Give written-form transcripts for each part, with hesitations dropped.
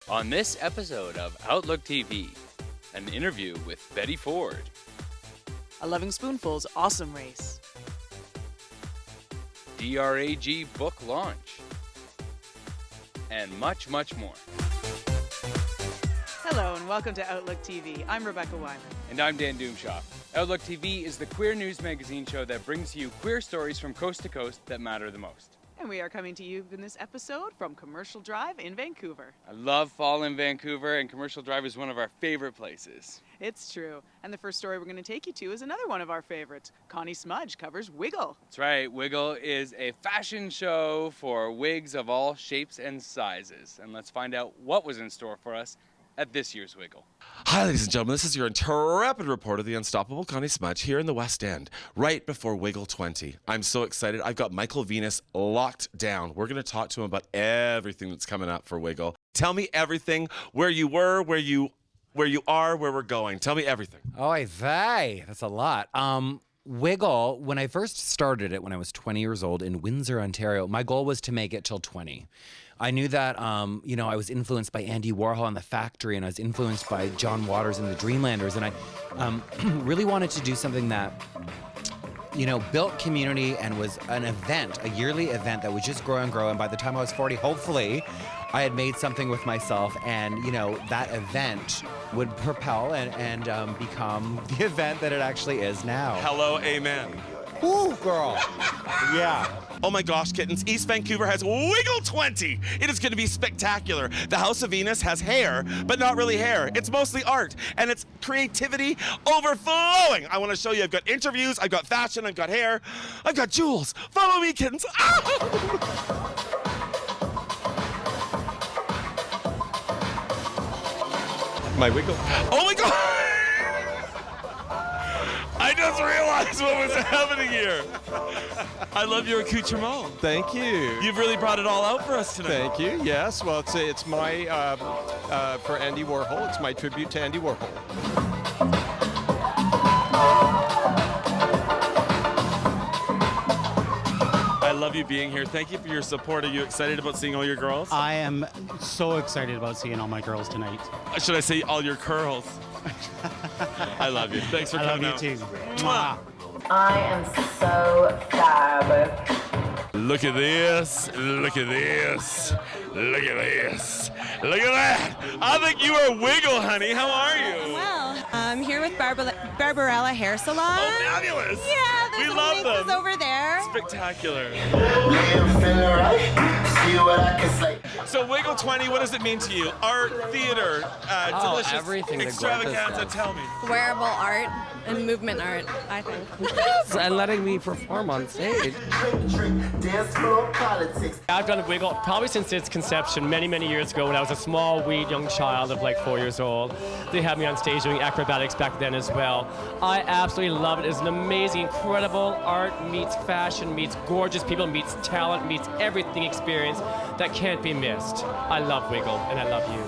On this episode of Outlook TV, an interview with Betty Ford. A Loving Spoonful's awesome race. DRAG book launch. And much, much more. Hello and welcome to Outlook TV. I'm Rebecca Wyman. And I'm Dan Doomshaw. Outlook TV is the queer news magazine show that brings you queer stories from coast to coast that matter the most. And we are coming to you in this episode from Commercial Drive in Vancouver. I love fall in Vancouver, and Commercial Drive is one of our favorite places. It's true. And the first story we're going to take you to is another one of our favorites. Connie Smudge covers Wiggle. That's right. Wiggle is a fashion show for wigs of all shapes and sizes. And let's find out what was in store for us at this year's Wiggle. Hi, ladies and gentlemen. This is your intrepid reporter, the unstoppable Connie Smudge, here in the West End, right before Wiggle 20. I'm so excited. I've got Michael Venus locked down. We're going to talk to him about everything that's coming up for Wiggle. Tell me everything, where you were, where you are, where we're going. Tell me everything. Oh, vey. That's a lot. Wiggle, when I first started it when I was 20 years old in Windsor, Ontario, my goal was to make it till 20. I knew that, I was influenced by Andy Warhol and The Factory, and I was influenced by John Waters and the Dreamlanders, and I really wanted to do something that, built community and was an event, a yearly event that would just grow and grow, and by the time I was 40, hopefully, I had made something with myself, and, that event would propel and become the event that it actually is now. Hello, amen. Ooh, girl. Yeah. Oh my gosh, kittens. East Vancouver has Wiggle 20. It is going to be spectacular. The House of Venus has hair, but not really hair. It's mostly art, and it's creativity overflowing. I want to show you. I've got interviews, I've got fashion, I've got hair, I've got jewels. Follow me, kittens. My Wiggle. Oh my God! I just realized what was happening here. I love your accoutrement. Thank you. You've really brought it all out for us tonight. Thank you. Yes. Well, it's my for Andy Warhol. It's my tribute to Andy Warhol. I love you being here. Thank you for your support. Are you excited about seeing all your girls? I am so excited about seeing all my girls tonight. Should I say all your curls? I love you. Thanks for coming out. I love you too. Mwah. I am so fab. Look at this. Look at this. Look at this. Look at that. I think you are Wiggle, honey. How are you? Well, I'm here with Barbarella Hair Salon. Oh, fabulous. Yeah, there's we love them. over there. Spectacular. So Wiggle 20, what does it mean to you? Art, theater, delicious everything that extravaganza. does. Tell me. Wearable art and movement art, I think. And letting me perform on stage. I've done Wiggle probably since its conception many years ago when I was a small, wee, young child of like 4 years old. They had me on stage doing acrobatics back then as well. I absolutely love it. It's an amazing, incredible art meets fashion, meets gorgeous people, meets talent, meets everything experience that can't be missed. I love Wiggle, and I love you.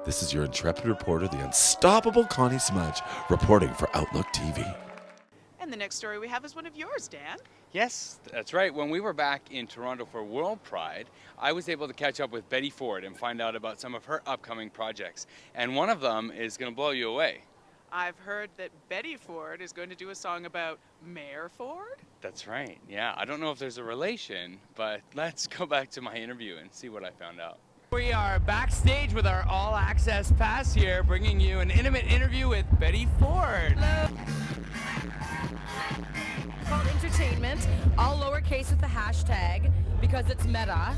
This is your intrepid reporter, the unstoppable Connie Smudge, reporting for Outlook TV. And the next story we have is one of yours, Dan. Yes, that's right. When we were back in Toronto for World Pride, I was able to catch up with Betty Ford and find out about some of her upcoming projects. And one of them is going to blow you away. I've heard that Betty Ford is going to do a song about Mayor Ford. That's right. Yeah, I don't know if there's a relation, but let's go back to my interview and see what I found out. We are backstage with our all-access pass here, bringing you an intimate interview with Betty Ford. Hello. Called entertainment, all lowercase with the hashtag because it's meta.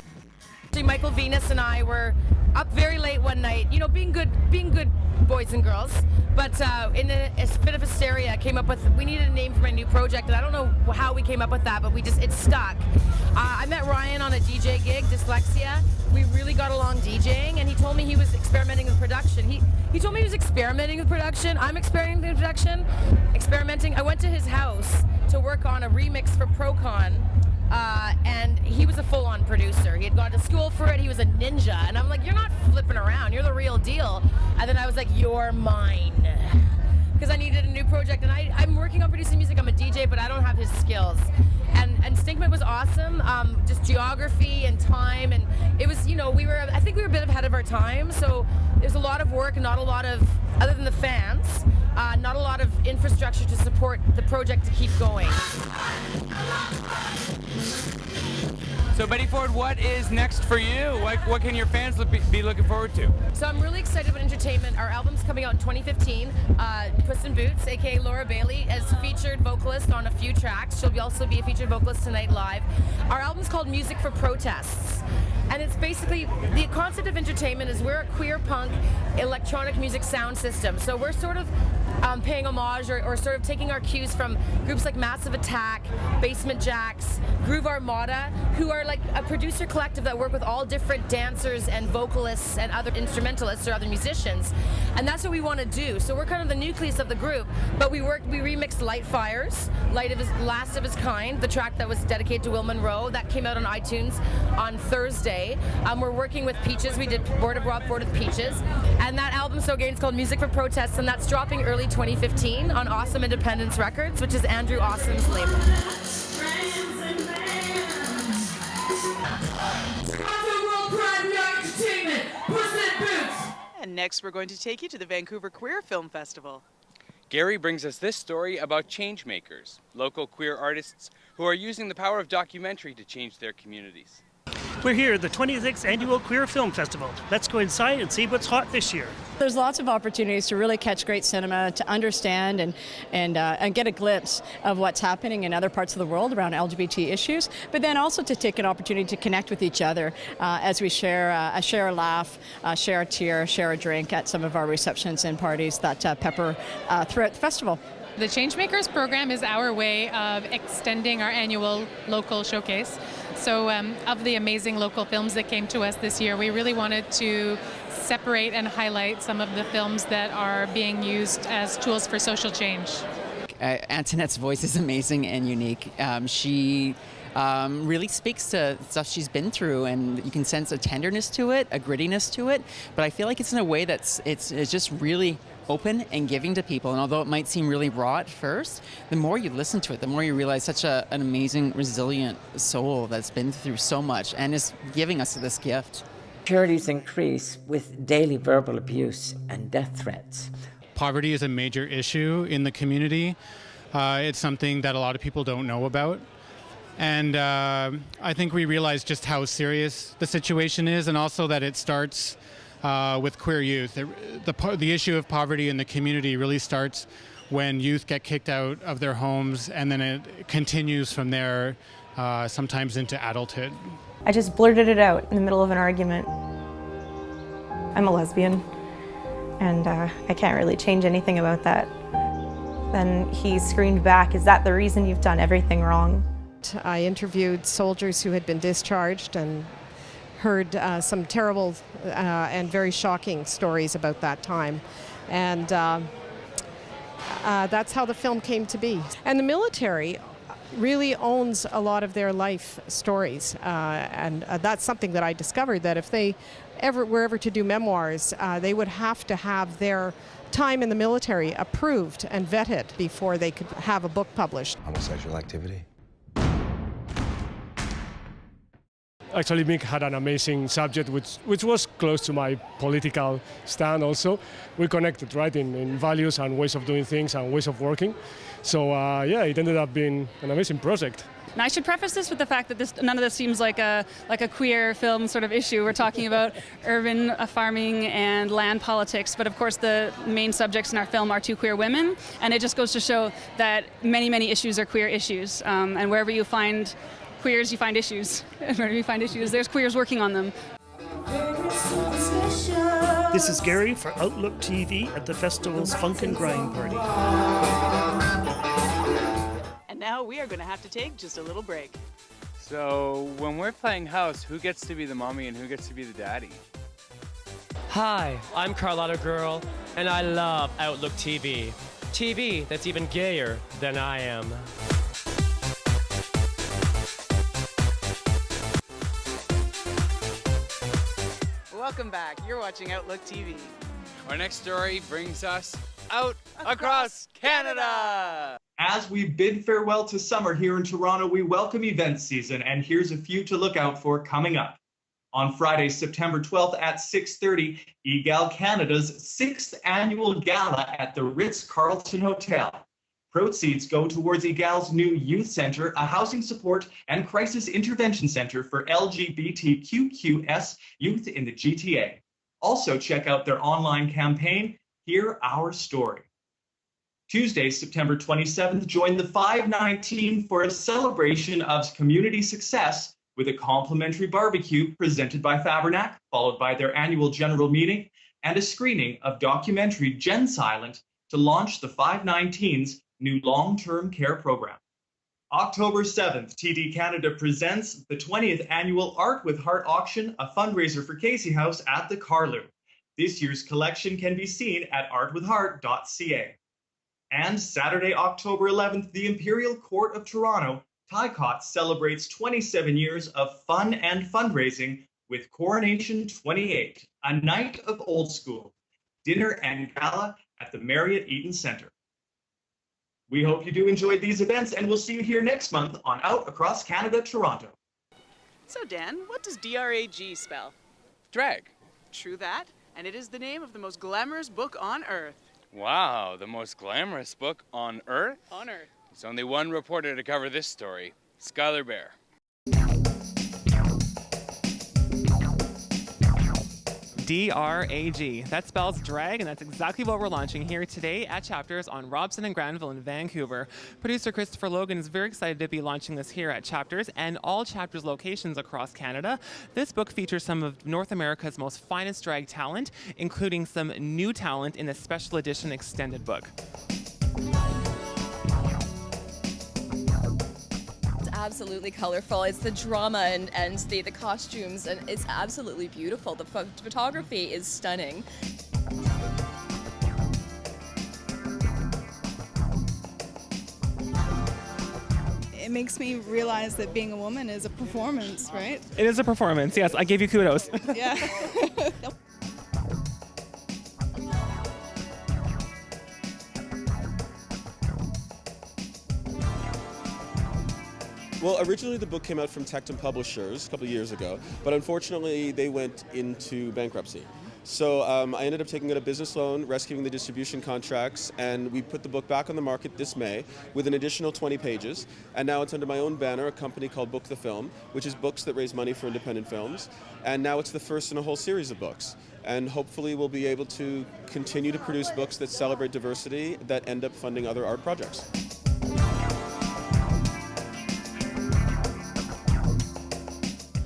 Michael Venus and I were up very late one night, being good boys and girls, but in a bit of hysteria, came up with, we needed a name for my new project, and I don't know how we came up with that, but it stuck. I met Ryan on a DJ gig, Dyslexia. We really got along DJing, and he told me he was experimenting with production. He told me he was experimenting with production. I'm experimenting with production. I went to his house to work on a remix for ProCon and he was a full-on producer. He had gone to school for it. He was a ninja. And I'm like, you're not flipping around. You're the real deal. And then I was like, you're mine. Because I needed a new project. And I'm working on producing music. I'm a DJ, but I don't have his skills. And Stinkman was awesome. Just geography and time. And it was, you know, I think we were a bit ahead of our time. So there's a lot of work and not a lot of, other than the fans, not a lot of infrastructure to support the project to keep going. So Betty Ford, what is next for you? What can your fans be looking forward to? So I'm really excited about entertainment. Our album's coming out in 2015. Puss in Boots, aka Laura Bailey, as featured vocalist on a few tracks. She'll also be a featured vocalist tonight live. Our album's called Music for Protests. And it's basically, the concept of entertainment is we're a queer punk electronic music sound system. So we're sort of paying homage or sort of taking our cues from groups like Massive Attack, Basement Jaxx, Groove Armada, who are like a producer collective that work with all different dancers and vocalists and other instrumentalists or other musicians. And that's what we want to do. So we're kind of the nucleus of the group, but we remixed Light Fires, Last of His Kind, the track that was dedicated to Will Monroe. That came out on iTunes on Thursday. We're working with Peaches. We did Board of Rob Ford with Peaches. And that album, so again, it's called Music for Protests, and that's dropping early 2015 on Awesome Independence Records, which is Andrew Awesome's label. And next, we're going to take you to the Vancouver Queer Film Festival. Gary brings us this story about changemakers, local queer artists who are using the power of documentary to change their communities. We're here at the 26th Annual Queer Film Festival. Let's go inside and see what's hot this year. There's lots of opportunities to really catch great cinema, to understand and get a glimpse of what's happening in other parts of the world around LGBT issues, but then also to take an opportunity to connect with each other as we share a laugh, share a tear, share a drink at some of our receptions and parties that pepper throughout the festival. The Changemakers program is our way of extending our annual local showcase. So of the amazing local films that came to us this year, we really wanted to separate and highlight some of the films that are being used as tools for social change. Antoinette's voice is amazing and unique. She really speaks to stuff she's been through, and you can sense a tenderness to it, a grittiness to it, but I feel like it's in a way that's it's just really open and giving to people. And although it might seem really raw at first, the more you listen to it, the more you realize such an amazing, resilient soul that's been through so much and is giving us this gift. Charities increase with daily verbal abuse and death threats. Poverty is a major issue in the community. It's something that a lot of people don't know about. And I think we realize just how serious the situation is, and also that it starts with queer youth. The issue of poverty in the community really starts when youth get kicked out of their homes, and then it continues from there, sometimes into adulthood. I just blurted it out in the middle of an argument. I'm a lesbian, and I can't really change anything about that. Then he screamed back, "Is that the reason you've done everything wrong?" I interviewed soldiers who had been discharged and heard some terrible and very shocking stories about that time. And that's how the film came to be. And the military really owns a lot of their life stories. And that's something that I discovered, that if they were ever to do memoirs, they would have to have their time in the military approved and vetted before they could have a book published. Homosexual activity. Actually, Mick had an amazing subject which was close to my political stand also. We connected, right, in values and ways of doing things and ways of working. So yeah, it ended up being an amazing project. Now, I should preface this with the fact that none of this seems like a queer film sort of issue. We're talking about urban farming and land politics, but of course the main subjects in our film are two queer women, and it just goes to show that many, many issues are queer issues, and wherever you find queers, you find issues. Wherever you find issues, there's queers working on them. This is Gary for Outlook TV at the festival's Funk and Grind Party. And now we are going to have to take just a little break. So when we're playing house, who gets to be the mommy and who gets to be the daddy? Hi, I'm Carlotta Girl, and I love Outlook TV. TV that's even gayer than I am. Welcome back. You're watching Outlook TV. Our next story brings us out across Canada. As we bid farewell to summer here in Toronto, we welcome event season, and here's a few to look out for coming up. On Friday, September 12th at 6:30, EGAL Canada's 6th annual gala at the Ritz-Carlton Hotel. Proceeds go towards EGAL's new youth center, a housing support and crisis intervention center for LGBTQS youth in the GTA. Also check out their online campaign, Hear Our Story. Tuesday, September 27th, join the 519 for a celebration of community success with a complimentary barbecue presented by Fabernac, followed by their annual general meeting, and a screening of documentary Gen Silent to launch the 519's new long-term care program. October 7th, TD Canada presents the 20th annual Art with Heart auction, a fundraiser for Casey House at the Carlou. This year's collection can be seen at artwithheart.ca. And Saturday, October 11th, the Imperial Court of Toronto, Tycott celebrates 27 years of fun and fundraising with Coronation 28, a night of old school, dinner and gala at the Marriott Eaton Centre. We hope you do enjoy these events, and we'll see you here next month on Out Across Canada, Toronto. So Dan, what does DRAG spell? Drag. True that, and it is the name of the most glamorous book on earth. Wow, the most glamorous book on Earth? On earth. There's only one reporter to cover this story, Skylar Bear. DRAG. That spells drag, and that's exactly what we're launching here today at Chapters on Robson and Granville in Vancouver. Producer Christopher Logan is very excited to be launching this here at Chapters and all Chapters locations across Canada. This book features some of North America's most finest drag talent, including some new talent in the special edition extended book. Absolutely colorful. It's the drama and the costumes, and it's absolutely beautiful. The photography is stunning. It makes me realize that being a woman is a performance, right? It is a performance, yes. I give you kudos. Yeah. Well, originally the book came out from Tectum Publishers a couple of years ago, but unfortunately they went into bankruptcy. So I ended up taking out a business loan, rescuing the distribution contracts, and we put the book back on the market this May with an additional 20 pages. And now it's under my own banner, a company called Book the Film, which is books that raise money for independent films. And now it's the first in a whole series of books. And hopefully we'll be able to continue to produce books that celebrate diversity that end up funding other art projects.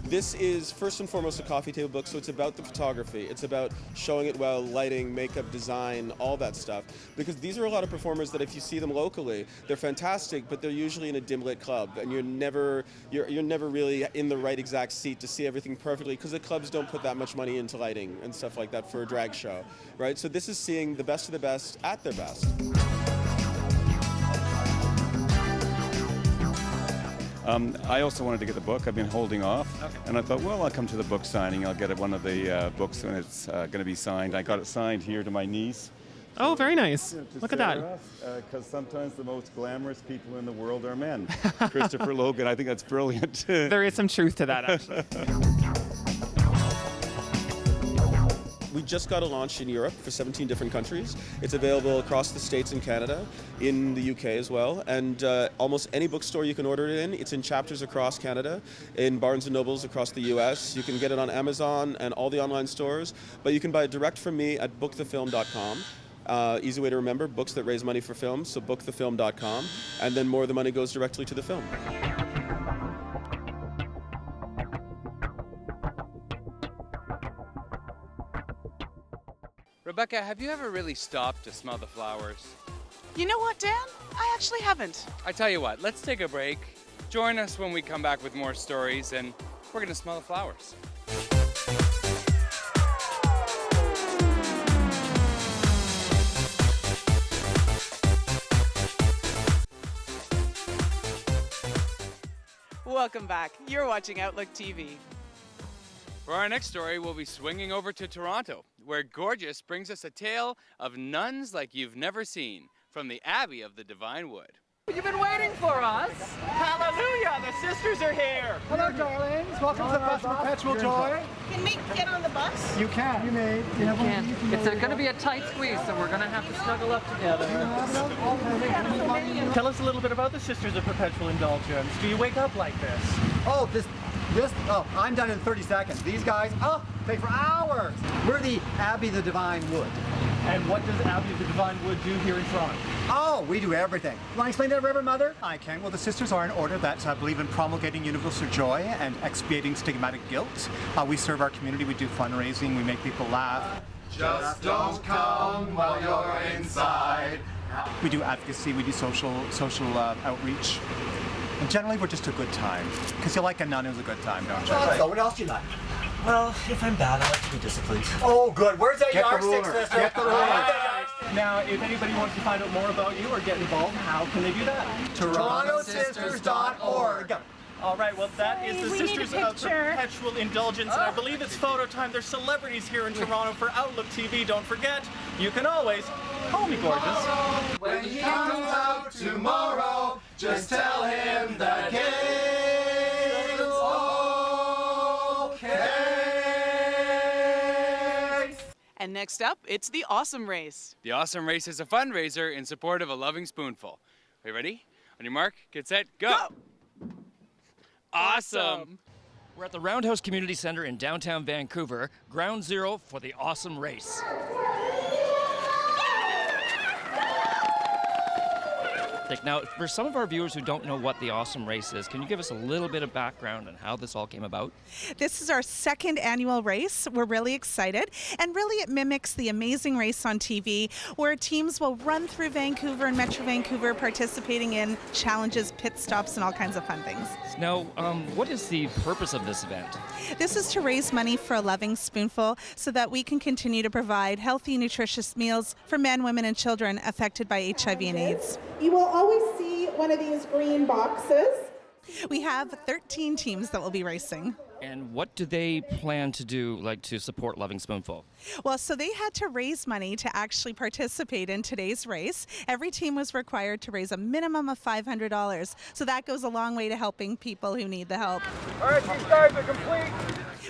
This is first and foremost a coffee table book, so it's about the photography. It's about showing it well, lighting, makeup, design, all that stuff. Because these are a lot of performers that if you see them locally, they're fantastic, but they're usually in a dim lit club, and you're never really in the right exact seat to see everything perfectly, because the clubs don't put that much money into lighting and stuff like that for a drag show, right? So this is seeing the best of the best at their best. I also wanted to get the book. I've been holding off, and I thought, well, I'll come to the book signing. I'll get one of the books when it's going to be signed. I got it signed here to my niece. Oh, very nice. Look at that. Because sometimes the most glamorous people in the world are men. Christopher Logan, I think that's brilliant. There is some truth to that, actually. We just got a launch in Europe for 17 different countries. It's available across the States and Canada, in the UK as well, and almost any bookstore you can order it in. It's in Chapters across Canada, in Barnes & Nobles across the US. You can get it on Amazon and all the online stores, but you can buy it direct from me at bookthefilm.com. Easy way to remember, books that raise money for films, so bookthefilm.com, and then more of the money goes directly to the film. Rebecca, have you ever really stopped to smell the flowers? You know what, Dan? I actually haven't. I tell you what, let's take a break. Join us when we come back with more stories, and we're going to smell the flowers. Welcome back. You're watching Outlook TV. For our next story, we'll be swinging over to Toronto, where Gorgeous brings us a tale of nuns like you've never seen from the Abbey of the Divine Wood. You've been waiting for us. Hallelujah, the sisters are here. Hello, darlings. Welcome to the bus of perpetual joy. Can we get on the bus? You can. You may. You can. It's going to be a tight squeeze, so we're going to have to snuggle up together. Tell us a little bit about the Sisters of Perpetual Indulgence. Do you wake up like this? Oh, I'm done in 30 seconds. These guys, take for hours. We're the Abbey of the Divine Wood. And what does Abbey of the Divine Wood do here in Toronto? Oh, we do everything. You want to explain that, Reverend Mother? I can. Well, the sisters are an order that believe in promulgating universal joy and expiating stigmatic guilt. We serve our community. We do fundraising. We make people laugh. Just don't come while you're inside. We do advocacy. We do social outreach. And generally, we're just a good time. Because you like a nun who's a good time, don't you? So what else do you like? Well, if I'm bad, I like to be disciplined. Oh, good. Where's that yardstick, sister? Get the ruler. Now, if anybody wants to find out more about you or get involved, how can they do that? TorontoSisters.org. All right, well, that is the Sisters of Perpetual Indulgence, and I believe it's photo time. There's celebrities here in Toronto for Outlook TV. Don't forget, you can always call me Gorgeous. When he comes out tomorrow, just tell him that it's okay. And next up, it's the Awesome Race. The Awesome Race is a fundraiser in support of a loving spoonful. Are you ready? On your mark, get set, go! Awesome! We're at the Roundhouse Community Centre in downtown Vancouver, ground zero for the Awesome Race. Now, for some of our viewers who don't know what the Awesome Race is, can you give us a little bit of background on how this all came about? This is our second annual race. We're really excited, and really it mimics the amazing race on TV, where teams will run through Vancouver and Metro Vancouver participating in challenges, pit stops, and all kinds of fun things. Now, what is the purpose of this event? This is to raise money for a loving spoonful so that we can continue to provide healthy, nutritious meals for men, women, and children affected by HIV and AIDS. You will always see one of these green boxes. We have 13 teams that will be racing. And what do they plan to do, like to support Loving Spoonful? Well, so they had to raise money to actually participate in today's race. Every team was required to raise a minimum of $500. So that goes a long way to helping people who need the help. All right, these guys are complete.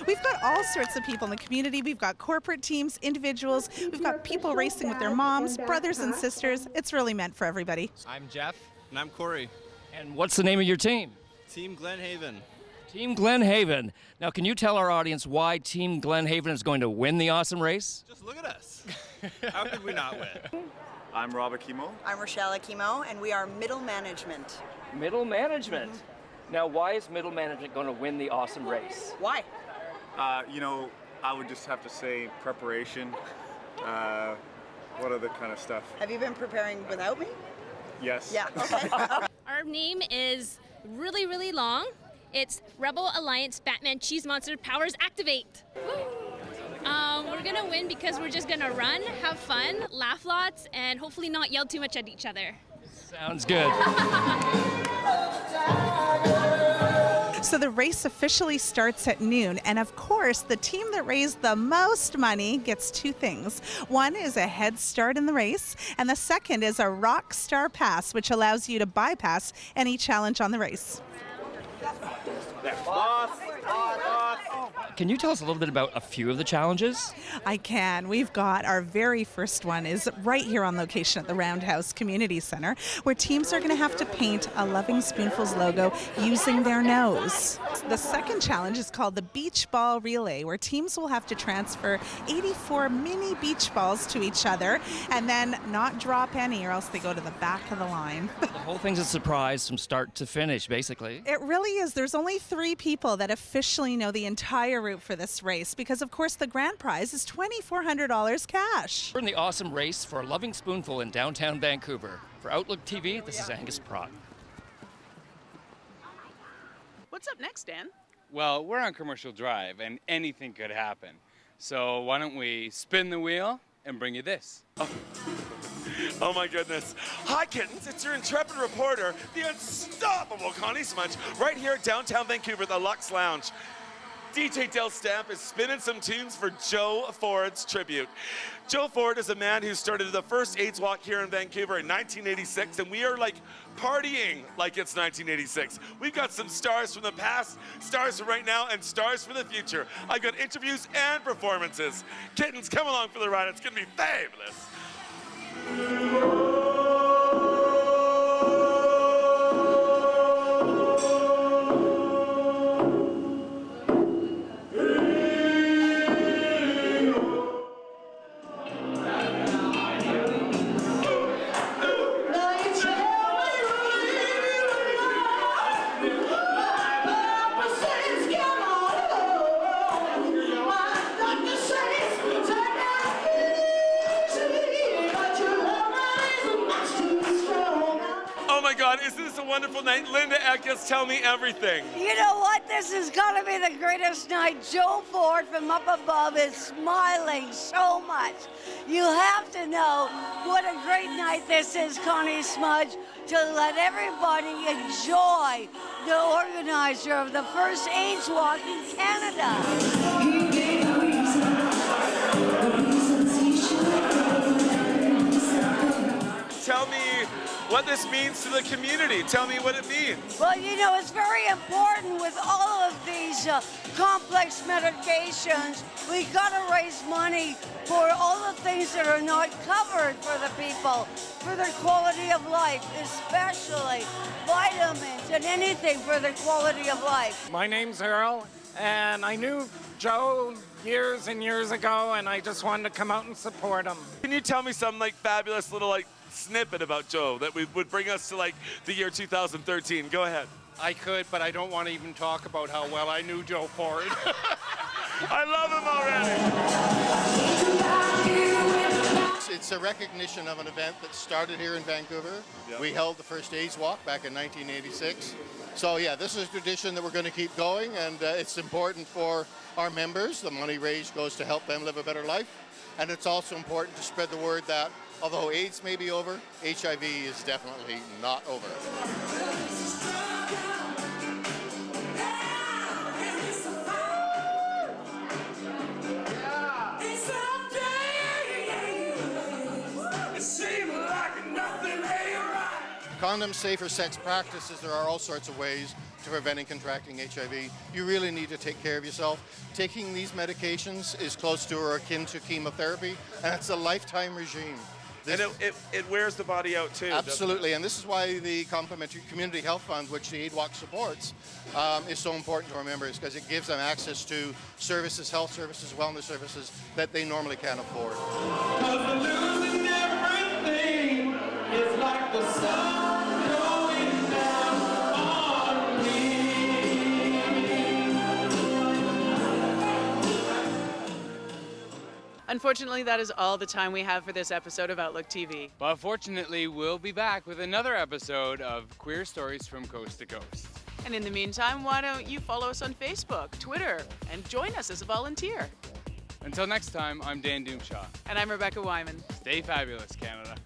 We've got all sorts of people in the community. We've got corporate teams, individuals. We've got people racing with their moms, brothers and sisters. It's really meant for everybody. I'm Jeff. And I'm Corey. And what's the name of your team? Team Glenhaven. Team Glenhaven. Now, can you tell our audience why Team Glenhaven is going to win the Awesome Race? Just look at us. How could we not win? I'm Rob Akimo. I'm Rochelle Akimo, and we are middle management. Middle management. Now, why is middle management going to win the Awesome Race? Why? I would just have to say preparation. What other kind of stuff? Have you been preparing without me? Yes. Yeah, okay. Our name is really, really long. It's Rebel Alliance Batman Cheese Monster Powers Activate. We're gonna win because we're just gonna run, have fun, laugh lots, and hopefully not yell too much at each other. Sounds good. So the race officially starts at noon, and of course, the team that raised the most money gets two things. One is a head start in the race, and the second is a rock star pass, which allows you to bypass any challenge on the race. Can you tell us a little bit about a few of the challenges? I can. We've got our very first one is right here on location at the Roundhouse Community Center, where teams are going to have to paint a Loving Spoonfuls logo using their nose. The second challenge is called the Beach Ball Relay, where teams will have to transfer 84 mini beach balls to each other and then not drop any, or else they go to the back of the line. The whole thing's a surprise from start to finish, basically. It really is. There's only 3 people that officially know the entire route for this race, because of course the grand prize is $2,400 cash. We're in the Awesome Race for a Loving Spoonful in downtown Vancouver. For Outlook TV, this is Angus Pratt. What's up next, Dan? Well, we're on Commercial Drive, and anything could happen. So why don't we spin the wheel and bring you this? Oh my goodness. Hi kittens, it's your intrepid reporter, the unstoppable Connie Smudge, right here at downtown Vancouver, the Lux Lounge. DJ Del Stamp is spinning some tunes for Joe Ford's tribute. Joe Ford is a man who started the first AIDS walk here in Vancouver in 1986, and we are like partying like it's 1986. We've got some stars from the past, stars from right now, and stars for the future. I've got interviews and performances. Kittens, come along for the ride. It's going to be fabulous. Oh my God, isn't this a wonderful night? Linda Eckes, tell me everything. You know what? This is gonna be the greatest night. Joe Ford from up above is smiling so much. You have to know what a great night this is, Connie Smudge, to let everybody enjoy the organizer of the first AIDS walk in Canada. Tell me what this means to the community. Tell me what it means. Well, you know, it's very important with all of these complex medications. We got to raise money for all the things that are not covered for the people, for their quality of life, especially vitamins and anything for their quality of life. My name's Earl, and I knew Joe years and years ago, and I just wanted to come out and support him. Can you tell me some like fabulous little like snippet about Joe that would bring us to like the year 2013? Go ahead. I could, but I don't want to even talk about how well I knew Joe Ford. I love him already. It's a recognition of an event that started here in Vancouver. Yep. We held the first AIDS walk back in 1986. So yeah, this is a tradition that we're going to keep going, and it's important for our members. The money raised goes to help them live a better life. And it's also important to spread the word that although AIDS may be over, HIV is definitely not over. Condoms, safer sex practices, there are all sorts of ways to preventing contracting HIV. You really need to take care of yourself. Taking these medications is close to or akin to chemotherapy, and it's a lifetime regime. And it wears the body out too. Absolutely, and this is why the Complementary Community Health Fund, which the AidWalk supports, is so important to our members, because it gives them access to services, health services, wellness services that they normally can't afford. Losing everything is like the sun going down on me. Unfortunately, that is all the time we have for this episode of Outlook TV. But fortunately, we'll be back with another episode of Queer Stories from Coast to Coast. And in the meantime, why don't you follow us on Facebook, Twitter, and join us as a volunteer. Until next time, I'm Dan Doomshaw. And I'm Rebecca Wyman. Stay fabulous, Canada.